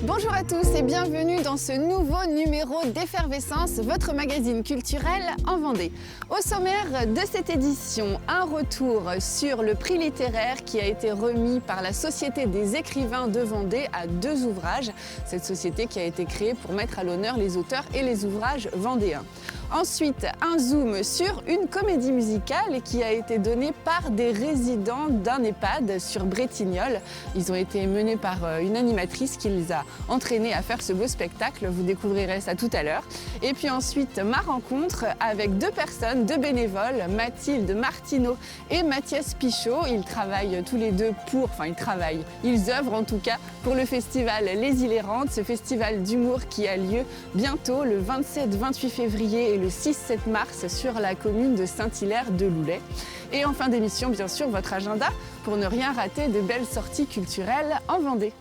Bonjour à tous et bienvenue dans ce nouveau numéro d'Effervescence, votre magazine culturel en Vendée. Au sommaire de cette édition, un retour sur le prix littéraire qui a été remis par la Société des écrivains de Vendée à 2 ouvrages. Cette société qui a été créée pour mettre à l'honneur les auteurs et les ouvrages vendéens. Ensuite, un zoom sur une comédie musicale qui a été donnée par des résidents d'un EHPAD sur Bretignolles. Ils ont été menés par une animatrice qui les a entraînés à faire ce beau spectacle. Vous découvrirez ça tout à l'heure. Et puis ensuite, ma rencontre avec 2 personnes, 2 bénévoles, Mathilde Martineau et Mathias Pichot. Ils travaillent tous les deux ils œuvrent en tout cas pour le festival Les Îles Errantes, ce festival d'humour qui a lieu bientôt le 27-28 février et le 6-7 mars sur la commune de Saint-Hilaire-de-Loulay. Et en fin d'émission, bien sûr, votre agenda pour ne rien rater de belles sorties culturelles en Vendée.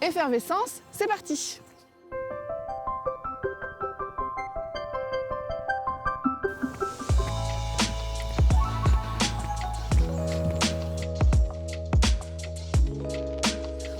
Effervescence, c'est parti!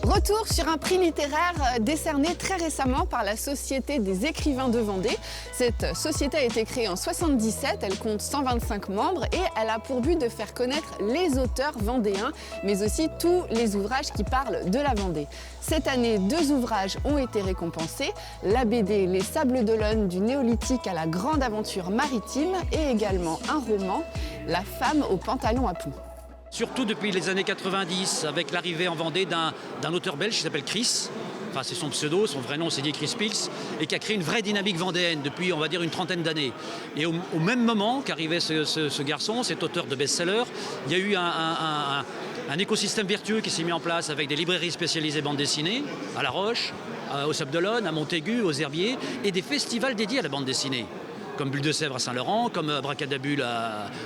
Retour sur un prix littéraire décerné très récemment par la Société des écrivains de Vendée. Cette société a été créée en 1977, elle compte 125 membres et elle a pour but de faire connaître les auteurs vendéens, mais aussi tous les ouvrages qui parlent de la Vendée. Cette année, 2 ouvrages ont été récompensés, la BD Les Sables d'Olonne du néolithique à la grande aventure maritime et également un roman, La femme au pantalon à plomb. Surtout depuis les années 90, avec l'arrivée en Vendée d'un auteur belge qui s'appelle Chris. Enfin, c'est son pseudo, son vrai nom c'est dit Chris Pils, et qui a créé une vraie dynamique vendéenne depuis, on va dire, une trentaine d'années. Et au même moment qu'arrivait ce garçon, cet auteur de best-seller, il y a eu un écosystème vertueux qui s'est mis en place avec des librairies spécialisées bande dessinée, à La Roche, aux Sables d'Olonne, à Montaigu, aux Herbiers, et des festivals dédiés à la bande dessinée. Comme Bulle de Sèvres à Saint-Laurent, comme Abracadabule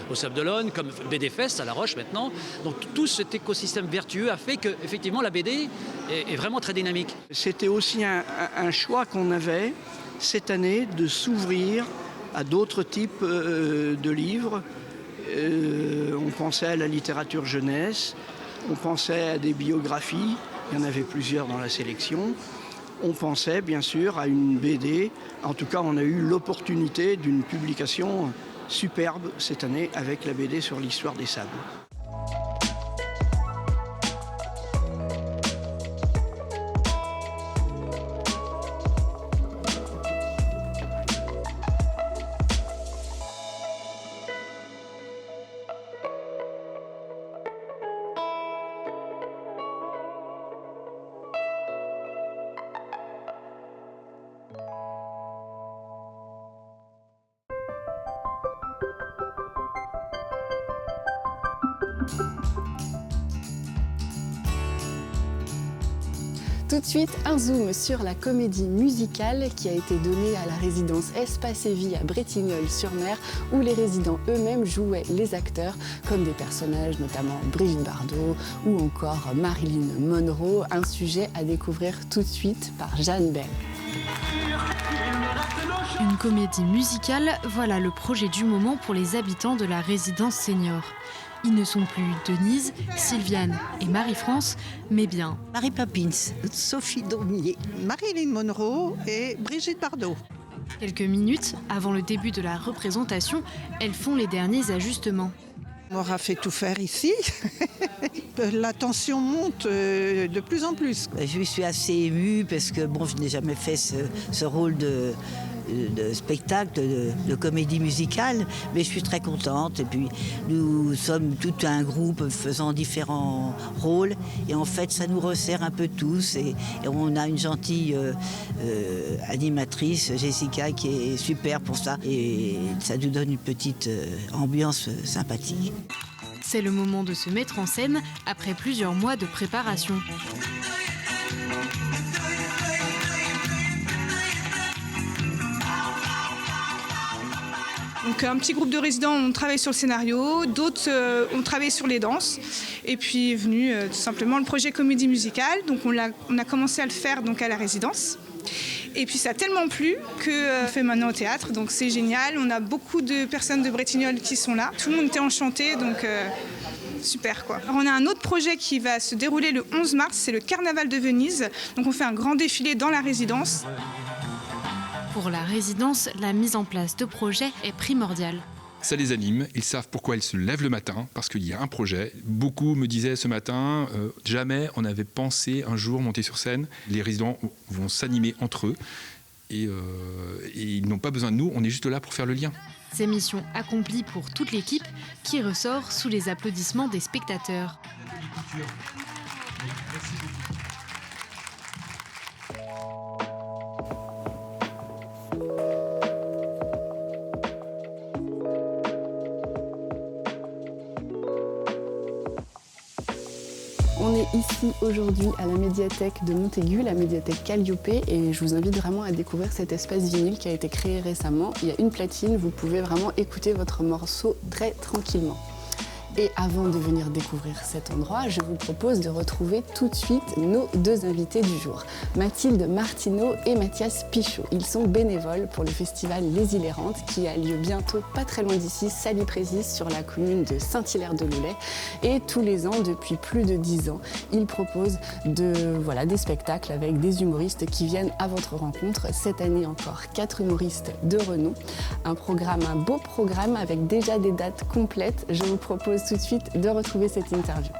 aux Sables d'Olonne, comme BD Fest à La Roche maintenant. Donc tout cet écosystème vertueux a fait qu'effectivement la BD est vraiment très dynamique. C'était aussi un choix qu'on avait cette année de s'ouvrir à d'autres types de livres. On pensait à la littérature jeunesse, on pensait à des biographies, il y en avait plusieurs dans la sélection. On pensait bien sûr à une BD, en tout cas on a eu l'opportunité d'une publication superbe cette année avec la BD sur l'histoire des sables. Tout de suite, un zoom sur la comédie musicale qui a été donnée à la résidence Espace et Vie à Bretignolles-sur-Mer, où les résidents eux-mêmes jouaient les acteurs, comme des personnages, notamment Brigitte Bardot ou encore Marilyn Monroe, un sujet à découvrir tout de suite par Jeanne Bell. Une comédie musicale, voilà le projet du moment pour les habitants de la résidence senior. Ils ne sont plus Denise, Sylviane et Marie-France, mais bien Mary Poppins, Sophie Daumier, Marilyn Monroe et Brigitte Bardot. Quelques minutes avant le début de la représentation, elles font les derniers ajustements. On aura fait tout faire ici. La tension monte de plus en plus. Je suis assez émue parce que je n'ai jamais fait ce rôle de de spectacle, de comédie musicale, mais je suis très contente. Et puis nous sommes tout un groupe faisant différents rôles et en fait ça nous resserre un peu tous et on a une gentille animatrice, Jessica, qui est super pour ça et ça nous donne une petite ambiance sympathique. C'est le moment de se mettre en scène après plusieurs mois de préparation. Donc un petit groupe de résidents ont travaillé sur le scénario, d'autres ont travaillé sur les danses. Et puis est venu tout simplement le projet comédie musicale. Donc on a commencé à le faire donc, à la résidence. Et puis ça a tellement plu qu'on fait maintenant au théâtre, donc c'est génial. On a beaucoup de personnes de Bretignolles qui sont là. Tout le monde était enchanté, donc super quoi. Alors, on a un autre projet qui va se dérouler le 11 mars, c'est le Carnaval de Venise. Donc on fait un grand défilé dans la résidence. Pour la résidence, la mise en place de projets est primordiale. Ça les anime, ils savent pourquoi ils se lèvent le matin, parce qu'il y a un projet. Beaucoup me disaient ce matin, jamais on avait pensé un jour monter sur scène. Les résidents vont s'animer entre eux et ils n'ont pas besoin de nous, on est juste là pour faire le lien. C'est mission accomplie pour toute l'équipe qui ressort sous les applaudissements des spectateurs. On est ici aujourd'hui à la médiathèque de Montaigu, la médiathèque Calliope, et je vous invite vraiment à découvrir cet espace vinyle qui a été créé récemment. Il y a une platine, vous pouvez vraiment écouter votre morceau très tranquillement. Et avant de venir découvrir cet endroit, je vous propose de retrouver tout de suite nos deux invités du jour, Mathilde Martineau et Mathias Pichot. Ils sont bénévoles pour le festival Les Hilérantes qui a lieu bientôt pas très loin d'ici, Saly-Présis, sur la commune de Saint-Hilaire-de-Loulay. Et tous les ans, depuis plus de 10 ans, ils proposent des spectacles avec des humoristes qui viennent à votre rencontre. Cette année encore, 4 humoristes de renom. Un beau programme avec déjà des dates complètes. Je vous propose tout de suite de retrouver cette interview.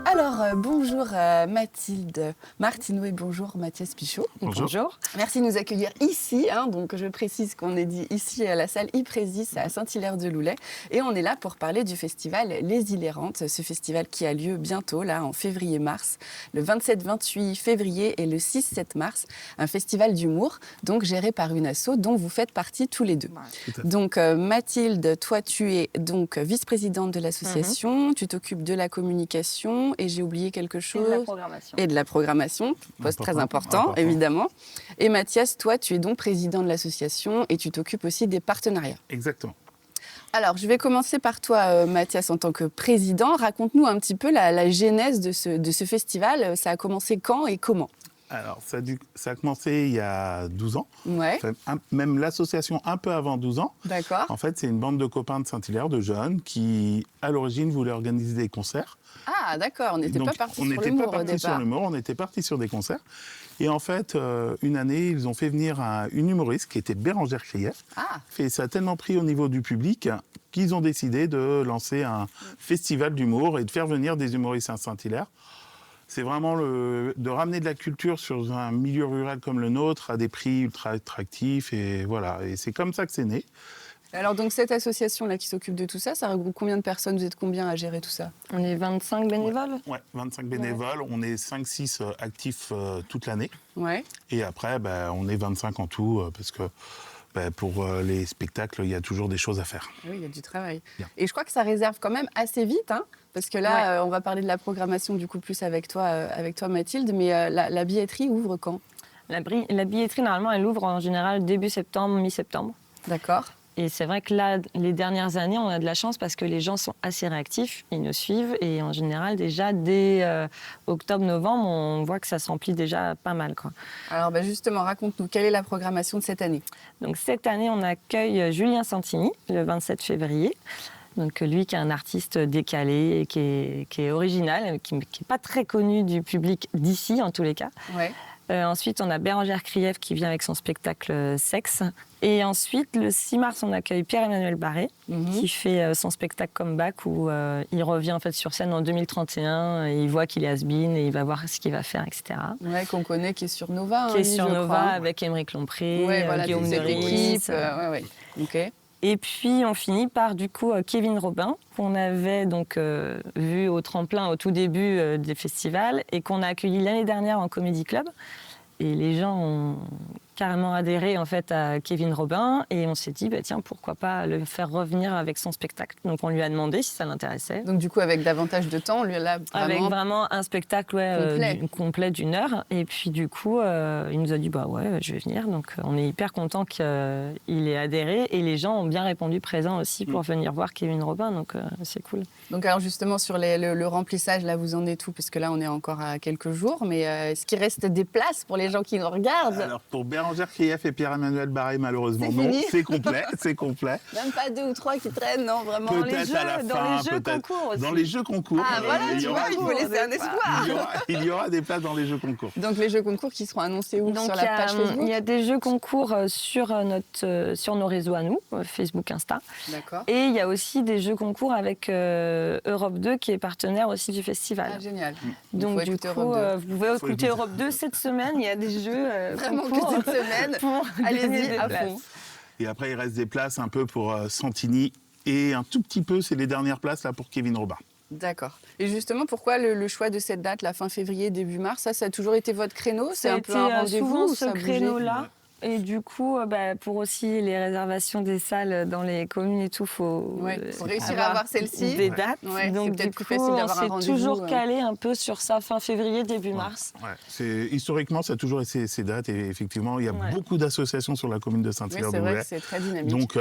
Alors, bonjour Mathilde Martineau et bonjour Mathias Pichot. Bonjour. Merci de nous accueillir ici. Donc je précise qu'on est dit ici à la salle I-Présis à Saint-Hilaire-de-Loulay. Et on est là pour parler du festival Les Hilérantes, ce festival qui a lieu bientôt, là, en février-mars, le 27-28 février et le 6-7 mars. Un festival d'humour, donc géré par une asso dont vous faites partie tous les deux. Donc Mathilde, toi tu es donc vice-présidente de l'association, tu t'occupes de la communication et j'ai oublié quelque chose. Et de la programmation, poste très important, évidemment. Et Mathias, toi, tu es donc président de l'association et tu t'occupes aussi des partenariats. Exactement. Alors, je vais commencer par toi, Mathias, en tant que président. Raconte-nous un petit peu la genèse de ce festival. Ça a commencé quand et comment ? Alors, ça a commencé il y a 12 ans. Ouais. Enfin, même l'association un peu avant 12 ans. D'accord. En fait, c'est une bande de copains de Saint-Hilaire, de jeunes, qui, à l'origine, voulaient organiser des concerts. Ah, d'accord. On n'était pas parti sur l'humour au départ. On était parti sur des concerts. Et en fait, une année, ils ont fait venir une humoriste qui était Bérangère Krief. Ah. Et ça a tellement pris au niveau du public qu'ils ont décidé de lancer un festival d'humour et de faire venir des humoristes à Saint-Hilaire. C'est vraiment de ramener de la culture sur un milieu rural comme le nôtre à des prix ultra attractifs. Et voilà, et c'est comme ça que c'est né. Alors donc cette association-là qui s'occupe de tout ça, ça regroupe combien de personnes ? Vous êtes combien à gérer tout ça ? On est 25 bénévoles. Ouais, 25 bénévoles. Ouais. On est 5-6 actifs toute l'année. Ouais. Et après, on est 25 en tout parce que pour les spectacles, il y a toujours des choses à faire. Oui, il y a du travail. Bien. Et je crois que ça réserve quand même assez vite, parce que là, on va parler de la programmation du coup plus avec toi Mathilde, mais la billetterie ouvre quand ? La billetterie, normalement, elle ouvre en général début septembre, mi-septembre. D'accord. Et c'est vrai que là, les dernières années, on a de la chance parce que les gens sont assez réactifs, ils nous suivent. Et en général, déjà, dès octobre-novembre, on voit que ça s'emplit déjà pas mal, quoi. Alors justement, raconte-nous, quelle est la programmation de cette année ? Donc cette année, on accueille Julien Santini, le 27 février. Donc lui qui est un artiste décalé, qui est original, qui n'est pas très connu du public d'ici, en tous les cas. Ouais. Ensuite, on a Bérangère Krief qui vient avec son spectacle Sexe. Et ensuite, le 6 mars, on accueille Pierre-Emmanuel Barré qui fait son spectacle Comeback où il revient en fait sur scène en 2031. Et il voit qu'il est has-been et il va voir ce qu'il va faire, etc. Ouais, qu'on connaît, qui est sur Nova. Qui est sur Nova avec Émeric Lompré, Guillaume Meurice. Ok. Et puis, on finit par, du coup, Kevin Robin, qu'on avait donc vu au tremplin au tout début des festivals et qu'on a accueilli l'année dernière en Comedy Club. Et les gens ont carrément adhéré en fait à Kevin Robin et on s'est dit tiens, pourquoi pas le faire revenir avec son spectacle. Donc on lui a demandé si ça l'intéressait. Donc du coup avec davantage de temps, lui là vraiment... Avec vraiment un spectacle complet d'1 heure et puis du coup il nous a dit je vais venir. Donc on est hyper content qu'il ait adhéré et les gens ont bien répondu présent aussi pour venir voir Kevin Robin, donc c'est cool. Donc alors justement sur le remplissage, là vous en êtes où? Parce que là on est encore à quelques jours, mais est-ce qu'il reste des places pour les gens qui nous regardent? Alors pour Bérangère Krief et Pierre-Emmanuel Barré, malheureusement non, c'est complet, c'est complet. Même pas 2 ou 3 qui traînent, non vraiment. Peut-être à la fin, dans les jeux concours aussi. Dans les jeux concours. Ah voilà, tu vois, il faut laisser un espoir. Il y aura des places dans les jeux concours. Donc les jeux concours qui seront annoncés où? Sur la page Facebook? Il y a des jeux concours sur nos réseaux à nous, Facebook, Insta. D'accord. Et il y a aussi des jeux concours avec Europe 2 qui est partenaire aussi du festival. Ah génial. Donc du coup, vous pouvez écouter Europe 2 cette semaine. Il y a des jeux vraiment que cette semaine. Allez-y à fond. Et après, il reste des places un peu pour Santini et un tout petit peu, c'est les dernières places là pour Kevin Robin. D'accord. Et justement, pourquoi le choix de cette date, la fin février, début mars, ça a toujours été votre créneau? C'est un peu un rendez-vous? Ce créneau-là. Et du coup, pour aussi les réservations des salles dans les communes et tout, faut réussir à avoir celle-ci. Des dates. Ouais, donc c'est peut-être plus facile d'avoir un rendez-vous. toujours calé un peu sur ça, fin février, début mars. Ouais. Historiquement, ça a toujours été ces dates. Et effectivement, il y a beaucoup d'associations sur la commune de Saint-Hilaire-de-Bouvet. C'est vrai que c'est très dynamique. Donc,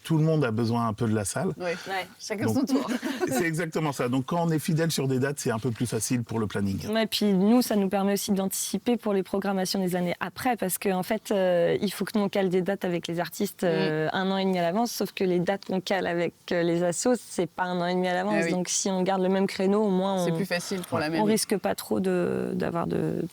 tout le monde a besoin un peu de la salle. Oui, chacun son tour. C'est exactement ça. Donc, quand on est fidèle sur des dates, c'est un peu plus facile pour le planning. Et puis, nous, ça nous permet aussi d'anticiper pour les programmations des années après, parce que en fait, il faut que nous on cale des dates avec les artistes 1 an et demi à l'avance, sauf que les dates qu'on cale avec les assos, c'est pas 1 an et demi à l'avance. Donc si on garde le même créneau, au moins c'est plus facile pour la même. On risque pas trop d'avoir de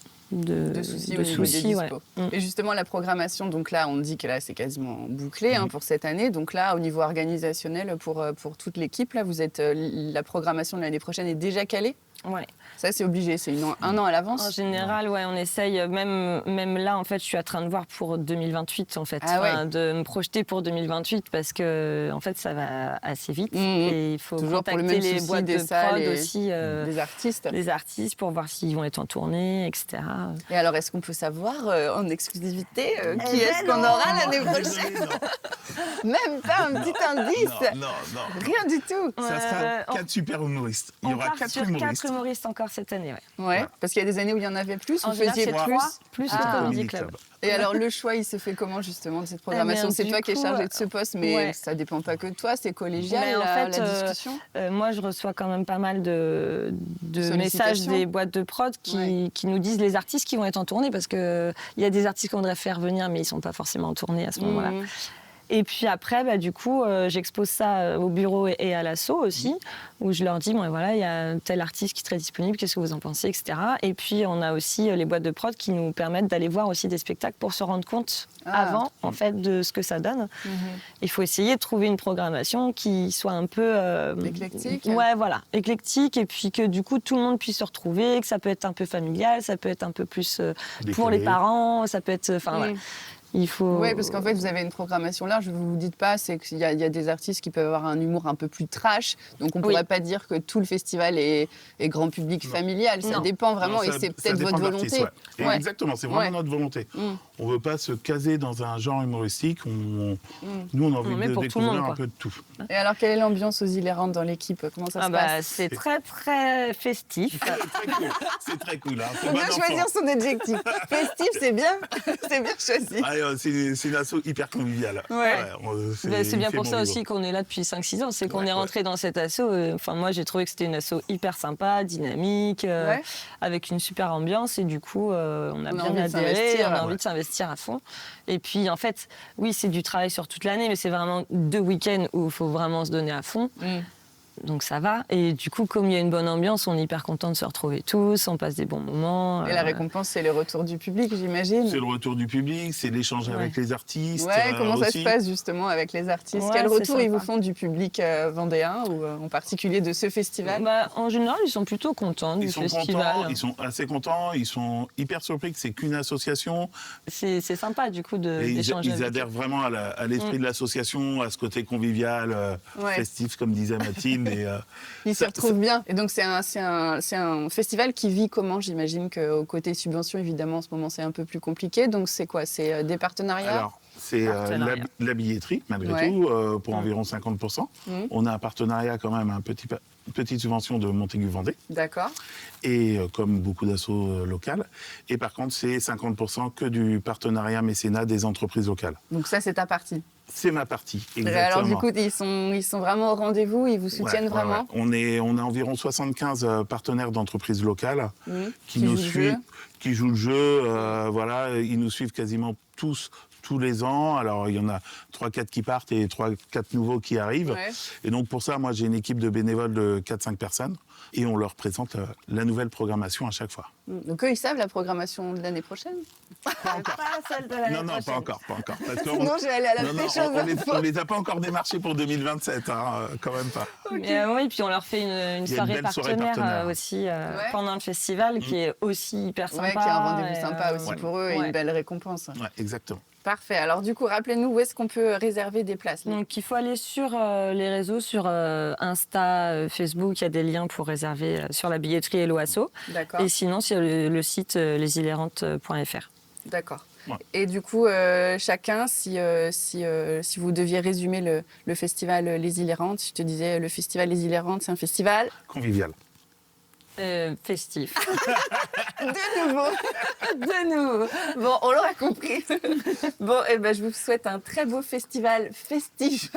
soucis au niveau des dispos. Et justement la programmation, donc là on dit que là c'est quasiment bouclé pour cette année. Donc là au niveau organisationnel pour toute l'équipe, là vous êtes la programmation de l'année prochaine est déjà calée? Ouais. Ça, c'est obligé, c'est 1 an à l'avance. En général, on essaye. Même là, en fait, je suis en train de voir pour 2028, en fait, de me projeter pour 2028 parce que, en fait, ça va assez vite et il faut toujours contacter les boîtes de prod aussi, des artistes pour voir s'ils vont être en tournée, etc. Et alors, est-ce qu'on peut savoir en exclusivité qui est-ce qu'on aura l'année prochaine? Même pas un petit indice. Non. Rien du tout. Ça sera 4 super humoristes. Il y aura 4 humoristes encore cette année, parce qu'il y a des années où il y en avait plus. En général, c'est 3 plus le Comedy Club. Et alors, le choix, il se fait comment, justement, de cette programmation? C'est toi qui es chargée de ce poste, mais ça ne dépend pas que de toi, c'est collégial, la discussion. Moi, je reçois quand même pas mal de messages des boîtes de prod qui nous disent les artistes qui vont être en tournée, parce qu'il y a des artistes qu'on voudrait faire venir, mais ils ne sont pas forcément en tournée à ce moment-là. Et puis après, du coup, j'expose ça au bureau et à l'asso aussi, où je leur dis, il y a tel artiste qui est très disponible, qu'est-ce que vous en pensez, etc. Et puis, on a aussi les boîtes de prod qui nous permettent d'aller voir aussi des spectacles pour se rendre compte avant, en fait, de ce que ça donne. Il faut essayer de trouver une programmation qui soit un peu... éclectique. Éclectique, et puis que du coup, tout le monde puisse se retrouver, que ça peut être un peu familial, ça peut être un peu plus pour les parents, ça peut être... Oui, parce qu'en fait, vous avez une programmation large. Vous ne vous dites pas, c'est qu'il y a des artistes qui peuvent avoir un humour un peu plus trash. Donc, on ne pourrait pas dire que tout le festival est grand public familial. Ça dépend vraiment et c'est peut-être votre volonté. Exactement, c'est vraiment notre volonté. On ne veut pas se caser dans un genre humoristique. Nous, on a envie de découvrir un peu de tout. Et alors, quelle est l'ambiance aux Îles-Errantes dans l'équipe? Comment ça se passe? C'est très, très festif. C'est très cool. On doit choisir son adjectif. Festif, c'est bien choisi. C'est une asso hyper conviviale. C'est bien pour ça aussi qu'on est là depuis 5-6 ans. C'est qu'on est rentré dans cette asso. Moi, j'ai trouvé que c'était une asso hyper sympa, dynamique, avec une super ambiance. Et du coup, on a bien adhéré. On a envie de s'investir à fond. Et puis, en fait, oui, c'est du travail sur toute l'année, mais c'est vraiment 2 week-ends où il faut vraiment se donner à fond. Donc ça va. Et du coup, comme il y a une bonne ambiance, on est hyper content de se retrouver tous, on passe des bons moments. Et la récompense, c'est le retour du public, j'imagine. C'est le retour du public, c'est l'échange avec les artistes. Ouais, comment ça aussi. se passe justement avec les artistes? Ouais, Quel retour c'est ils vous sympa. font du public vendéen ou en particulier de ce festival? En général, ils sont plutôt contents du festival. Contents, ils sont assez contents, ils sont hyper surpris que c'est qu'une association. C'est sympa du coup d'échanger. Ils adhèrent vraiment à l'esprit de l'association, à ce côté convivial, festif, comme disait Mathilde. Ils s'y retrouvent bien. Et donc c'est un festival qui vit comment? J'imagine qu'au côté subvention, évidemment, en ce moment, c'est un peu plus compliqué. Donc c'est quoi? C'est des partenariats? Alors, c'est la billetterie, malgré tout, pour environ 50%. On a un partenariat quand même, une petite subvention de Montaigu Vendée. D'accord. Et comme beaucoup d'assauts locales. Et par contre, c'est 50% que du partenariat mécénat des entreprises locales. Donc ça, c'est ta partie? C'est ma partie, exactement. Alors du coup, ils sont vraiment au rendez-vous, ils vous soutiennent vraiment? Ouais. On a environ 75 partenaires d'entreprises locales qui nous suivent, qui jouent le jeu. Voilà, ils nous suivent quasiment tous les ans. Alors, il y en a 3-4 qui partent et 3-4 nouveaux qui arrivent. Ouais. Et donc, pour ça, moi, j'ai une équipe de bénévoles de 4-5 personnes et on leur présente la nouvelle programmation à chaque fois. Donc, eux, ils savent la programmation de l'année prochaine? Pas encore. Pas celle de l'année prochaine. Non, pas encore. Parce que sinon, je vais aller à la pêche. On les a pas encore démarchés pour 2027, quand même pas. Okay. Oui, puis on leur fait une soirée partenaire aussi pendant le festival qui est aussi hyper sympa. Ouais, qui est un rendez-vous sympa aussi pour eux et une belle récompense. Ouais, exactement. Parfait. Alors du coup, rappelez-nous où est-ce qu'on peut réserver des places? Donc il faut aller sur les réseaux, sur Insta, Facebook, il y a des liens pour réserver sur la billetterie et l'OASSO. D'accord. Et sinon, sur le site lesilérantes.fr. D'accord. Ouais. Et du coup, chacun, si vous deviez résumer le festival Les Ilérantes, je te disais, le festival Les Ilérantes, c'est un festival convivial. Festif. De nouveau. Bon, on l'aura compris. Bon, je vous souhaite un très beau festival festif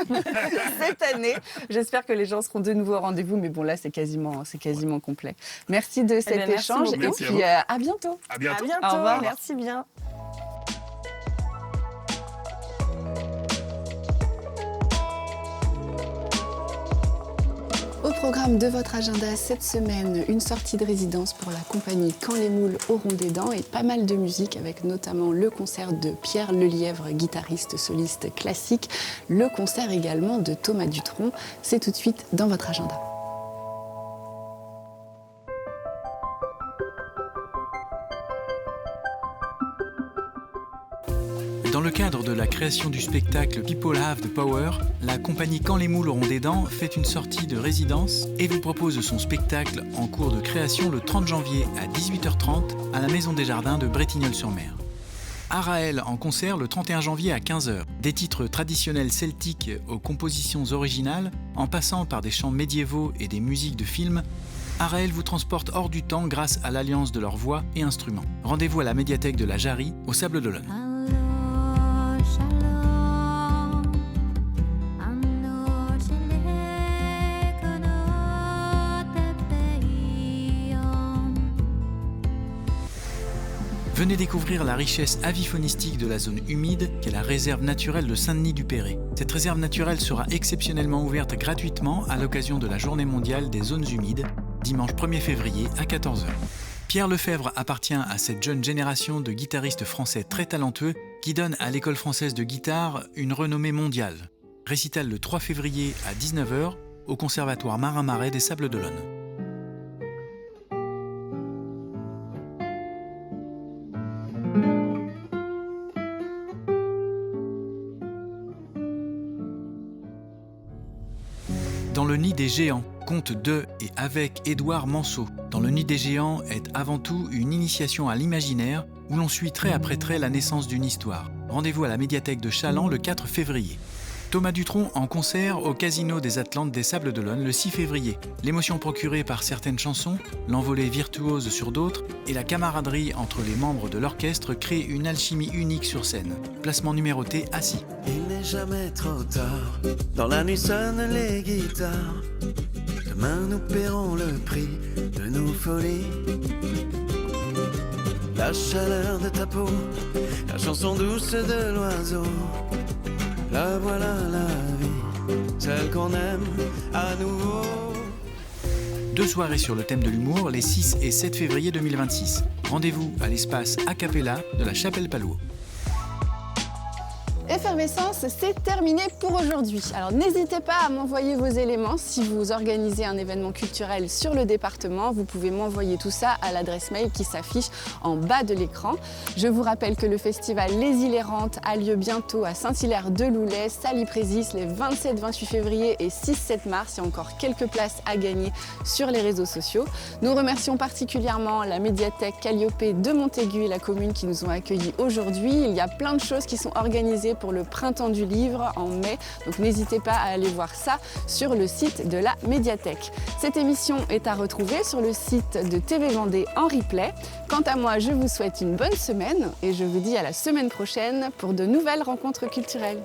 cette année. J'espère que les gens seront de nouveau au rendez-vous, mais bon, là, c'est quasiment complet. Merci de cet échange et puis à bientôt. À bientôt. Au revoir. Merci bien. Au programme de votre agenda cette semaine, une sortie de résidence pour la compagnie Quand les moules auront des dents et pas mal de musique avec notamment le concert de Pierre Lelièvre, guitariste soliste classique, le concert également de Thomas Dutronc. C'est tout de suite dans votre agenda. Dans le cadre de la création du spectacle People Have the Power, la compagnie Quand les moules auront des dents fait une sortie de résidence et vous propose son spectacle en cours de création le 30 janvier à 18h30 à la Maison des Jardins de Bretignolles-sur-Mer. Araël en concert le 31 janvier à 15h. Des titres traditionnels celtiques aux compositions originales, en passant par des chants médiévaux et des musiques de films, Araël vous transporte hors du temps grâce à l'alliance de leurs voix et instruments. Rendez-vous à la médiathèque de la Jarry, aux Sables d'Olonne. Venez découvrir la richesse aviphonistique de la zone humide qu'est la réserve naturelle de Saint-Denis-du-Péray. Cette réserve naturelle sera exceptionnellement ouverte gratuitement à l'occasion de la Journée mondiale des zones humides, dimanche 1er février à 14h. Pierre Lefebvre appartient à cette jeune génération de guitaristes français très talentueux qui donnent à l'École française de guitare une renommée mondiale. Récital le 3 février à 19h au Conservatoire Marin-Marais des Sables d'Olonne. Dans le Nid des Géants, conte de et avec Édouard Manceau. Dans le Nid des Géants est avant tout une initiation à l'imaginaire où l'on suit trait après trait la naissance d'une histoire. Rendez-vous à la médiathèque de Chaland le 4 février. Thomas Dutronc en concert au Casino des Atlantes des Sables d'Olonne le 6 février. L'émotion procurée par certaines chansons, l'envolée virtuose sur d'autres et la camaraderie entre les membres de l'orchestre créent une alchimie unique sur scène. Placement numéroté assis. Il n'est jamais trop tard, dans la nuit sonnent les guitares. Demain nous paierons le prix de nos folies. La chaleur de ta peau, la chanson douce de l'oiseau. La voilà la vie, celle qu'on aime à nouveau. 2 soirées sur le thème de l'humour les 6 et 7 février 2026. Rendez-vous à l'espace A Cappella de la Chapelle-Palluau. Effervescence, c'est terminé pour aujourd'hui. Alors n'hésitez pas à m'envoyer vos éléments si vous organisez un événement culturel sur le département. Vous pouvez m'envoyer tout ça à l'adresse mail qui s'affiche en bas de l'écran. Je vous rappelle que le festival Les Îles Errantes a lieu bientôt à Saint-Hilaire-de-Loulay, Saly-Présis les 27-28 février et 6-7 mars. Il y a encore quelques places à gagner sur les réseaux sociaux. Nous remercions particulièrement la médiathèque Calliope de Montaigu et la commune qui nous ont accueillis aujourd'hui. Il y a plein de choses qui sont organisées pour le printemps du livre en mai, donc n'hésitez pas à aller voir ça sur le site de la médiathèque. Cette émission est à retrouver sur le site de TV Vendée en replay. Quant à moi, je vous souhaite une bonne semaine et je vous dis à la semaine prochaine pour de nouvelles rencontres culturelles.